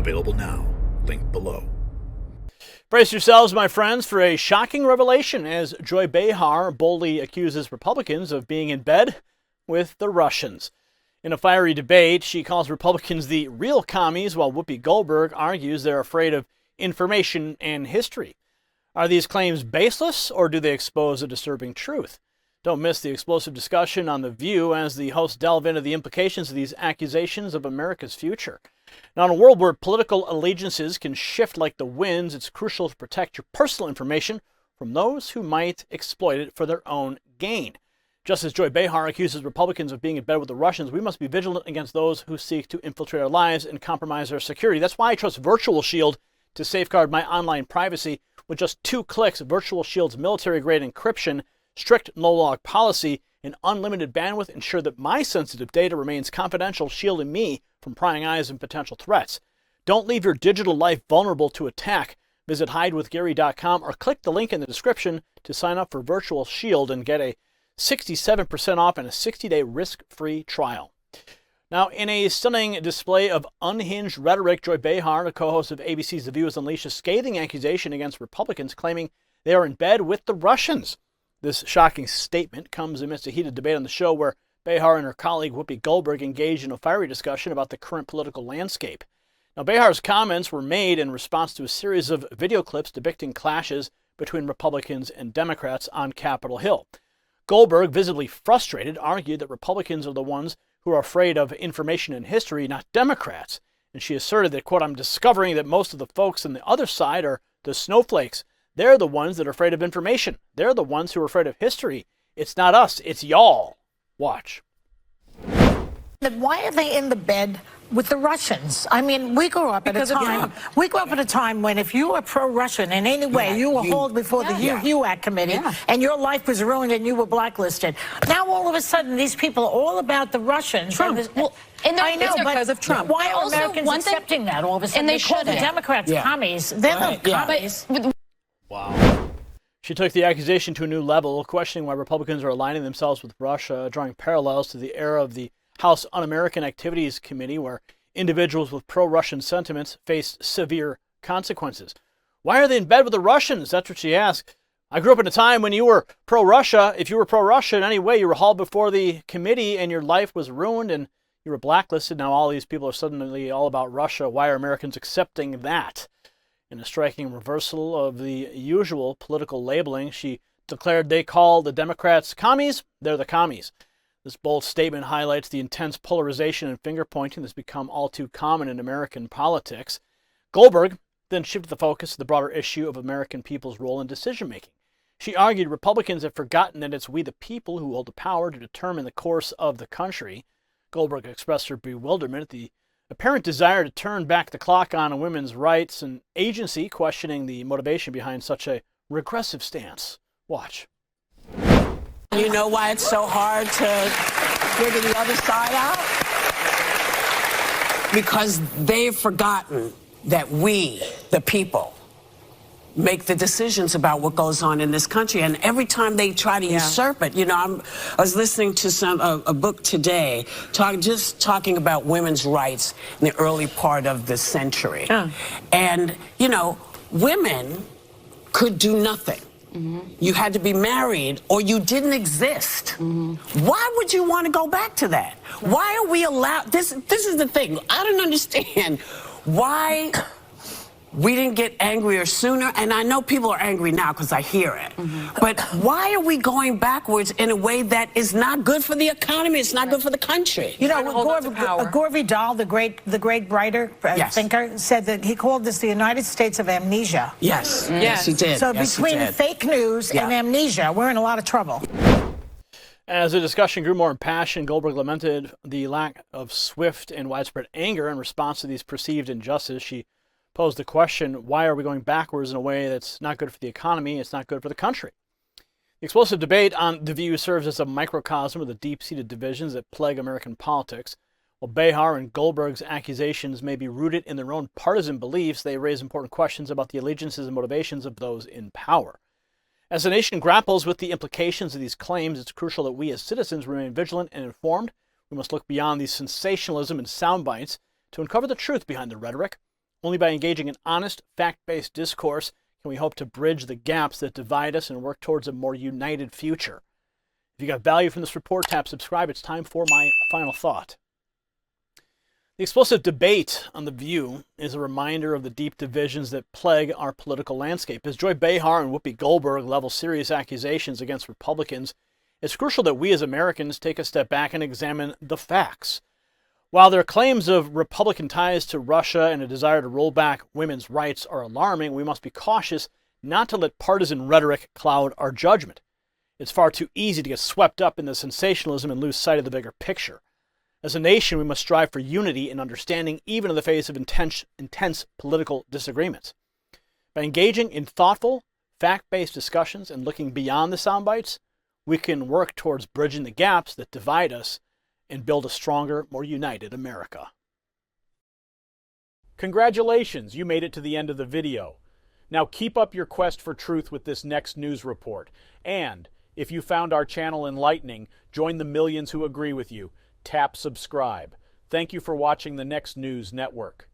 Available now. Link below. Brace yourselves, my friends, for a shocking revelation as Joy Behar boldly accuses Republicans of being in bed with the Russians. In a fiery debate, she calls Republicans the real commies, while Whoopi Goldberg argues they're afraid of information and history. Are these claims baseless, or do they expose a disturbing truth? Don't miss the explosive discussion on The View as the hosts delve into the implications of these accusations of America's future. Now, in a world where political allegiances can shift like the winds, it's crucial to protect your personal information from those who might exploit it for their own gain. Just as Joy Behar accuses Republicans of being in bed with the Russians, we must be vigilant against those who seek to infiltrate our lives and compromise our security. That's why I trust Virtual Shield to safeguard my online privacy. With just 2 clicks, Virtual Shield's military-grade encryption, strict no-log policy, and unlimited bandwidth ensure that my sensitive data remains confidential, shielding me from prying eyes and potential threats. Don't leave your digital life vulnerable to attack. Visit hidewithgary.com or click the link in the description to sign up for Virtual Shield and get a 67% off and a 60-day risk-free trial. Now, in a stunning display of unhinged rhetoric, Joy Behar, the co-host of ABC's The View, has unleashed a scathing accusation against Republicans, claiming they are in bed with the Russians. This shocking statement comes amidst a heated debate on the show where Behar and her colleague Whoopi Goldberg engaged in a fiery discussion about the current political landscape. Now, Behar's comments were made in response to a series of video clips depicting clashes between Republicans and Democrats on Capitol Hill. Goldberg, visibly frustrated, argued that Republicans are the ones who are afraid of information and history, not Democrats. And she asserted that, quote, "I'm discovering that most of the folks on the other side are the snowflakes. They're the ones that are afraid of information. They're the ones who are afraid of history. It's not us, it's y'all." Watch. Why are they in the bed with the Russians? I mean, we grew up at a time. We grew up at a time when if you were pro-Russian in any way, you were hauled before the HUAC committee, and your life was ruined, and you were blacklisted. Now all of a sudden, these people are all about the Russians. Trump. I know, but because of Trump. Why are Americans accepting that all of a sudden? And they call the Democrats commies. They're not commies. Wow. She took the accusation to a new level, questioning why Republicans are aligning themselves with Russia, drawing parallels to the era of the House Un-American Activities Committee, where individuals with pro-Russian sentiments faced severe consequences. Why are they in bed with the Russians? That's what she asked. I grew up in a time when you were pro-Russia. If you were pro-Russia in any way, you were hauled before the committee and your life was ruined and you were blacklisted. Now all these people are suddenly all about Russia. Why are Americans accepting that? In a striking reversal of the usual political labeling, she declared they call the Democrats commies, they're the commies. This bold statement highlights the intense polarization and finger-pointing that's become all too common in American politics. Goldberg then shifted the focus to the broader issue of American people's role in decision-making. She argued Republicans have forgotten that it's we the people who hold the power to determine the course of the country. Goldberg expressed her bewilderment at the apparent desire to turn back the clock on women's rights and agency, questioning the motivation behind such a regressive stance. Watch. You know why it's so hard to figure the other side out? Because they've forgotten that we, the people, make the decisions about what goes on in this country. And every time they try to usurp it, you know, I was listening to a book today talking about women's rights in the early part of the century. And, you know, women could do nothing. You had to be married or you didn't exist. Why would you want to go back to that? Why are we allowed? This is the thing. I don't understand why we didn't get angrier sooner. And I know people are angry now because I hear it. But why are we going backwards in a way that is not good for the economy? It's not good for the country. You know, Gore Vidal, the great writer, thinker, said that he called this the United States of amnesia. Yes, yes, he did. So between fake news and amnesia, we're in a lot of trouble. As the discussion grew more impassioned, Goldberg lamented the lack of swift and widespread anger in response to these perceived injustices. She posed the question, why are we going backwards in a way that's not good for the economy, it's not good for the country? The explosive debate on The View serves as a microcosm of the deep-seated divisions that plague American politics. While Behar and Goldberg's accusations may be rooted in their own partisan beliefs, they raise important questions about the allegiances and motivations of those in power. As the nation grapples with the implications of these claims, it's crucial that we as citizens remain vigilant and informed. We must look beyond the sensationalism and sound bites to uncover the truth behind the rhetoric. Only by engaging in honest, fact-based discourse can we hope to bridge the gaps that divide us and work towards a more united future. If you got value from this report, tap subscribe. It's time for my final thought. The explosive debate on The View is a reminder of the deep divisions that plague our political landscape. As Joy Behar and Whoopi Goldberg level serious accusations against Republicans, it's crucial that we as Americans take a step back and examine the facts. While their claims of Republican ties to Russia and a desire to roll back women's rights are alarming, we must be cautious not to let partisan rhetoric cloud our judgment. It's far too easy to get swept up in the sensationalism and lose sight of the bigger picture. As a nation, we must strive for unity and understanding, even in the face of intense political disagreements. By engaging in thoughtful, fact-based discussions and looking beyond the sound bites, we can work towards bridging the gaps that divide us and build a stronger, more united America. Congratulations, you made it to the end of the video. Now keep up your quest for truth with this next news report. And if you found our channel enlightening, join the millions who agree with you. Tap subscribe. Thank you for watching the Next News Network.